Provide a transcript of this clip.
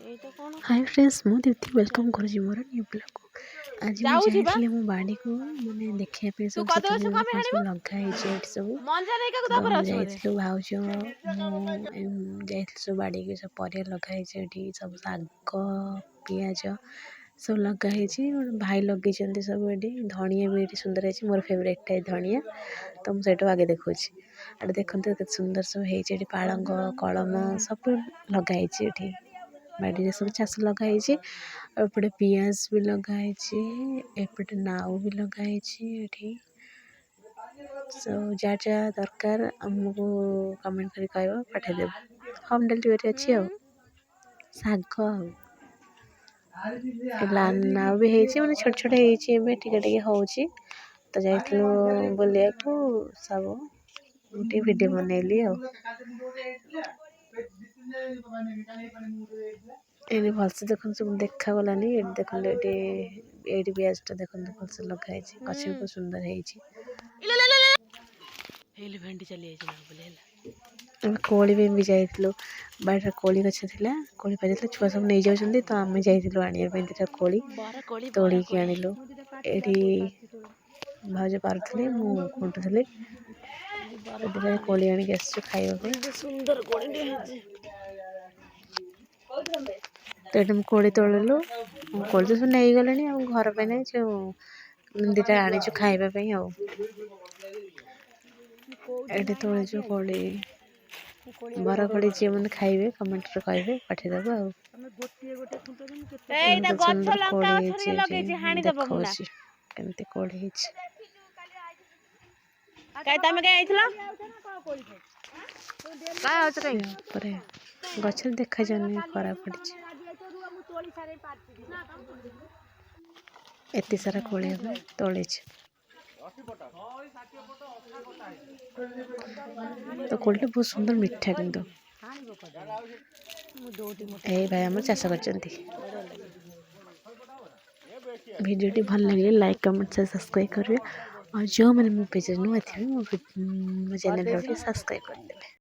Hi friends मु Deepti welcome करुँगी more new blog को। आज मुझे जाइए मो बाड़ी को मैंने देखिए पे सब सब लगा है सब तो जाइए भाउज जाइए सब बाड़ी के सब परिया लगा है सब शाग पियाज सब लगाई भाई लगे सब ये धनिया भी ये सुंदर है मोर फेवरेट है धनिया तो मुझे आगे देखा अरे देखते के सुंदर सब है पालंग कलम सब लगाई बाड़ी सब चाष लगाई एपटे पियाज भी लगाई एपटे नाउ भी लगाई सब जा जा दरकार आमको कमेंट कर कह पठेदेव होम डिलीवरी अच्छी शाग नाउ भी है मैंने छोट छोट टे हो तो जाइए बुलिया को सब गोटे वीडियो बनैली ये भलसे देखते सब देखा गलानी ये देखते ये पियाजटा देखते भलसे लगे गछ भी सुंदर है भेंडी चली कोली भी जाइलु बाड़ी कोली गछ थी कोली पाई छुआ सब नहीं जाऊँ तो आम जाइलु आने दुटा कोली तोड़िकी आणलु ये भाज पार्थी मु खुंटुली कोली आणिक खाइबा सुंदर तो ये कोली तोड़लु कोली तो सब नहीं गले घर पे नहीं जो दुटा आनीचु खाइबापी ये तोड़ू कोली बर कोली जी मैंने खाइबे कमेंट कहे पठेदेव सुंदर कोली देखी कोली गच देखा जानी खरा पड़ी एत सारा कोली तोड़ी तो कोली बहुत सुंदर मीठा किंतु भाई आम चाष कर भिडियो भल लगे लाइक कमेंट से सब्सक्राइब करेंगे और जो मैंने मो पेज नुआ थी मो चैनल सब्सक्राइब कर देवे।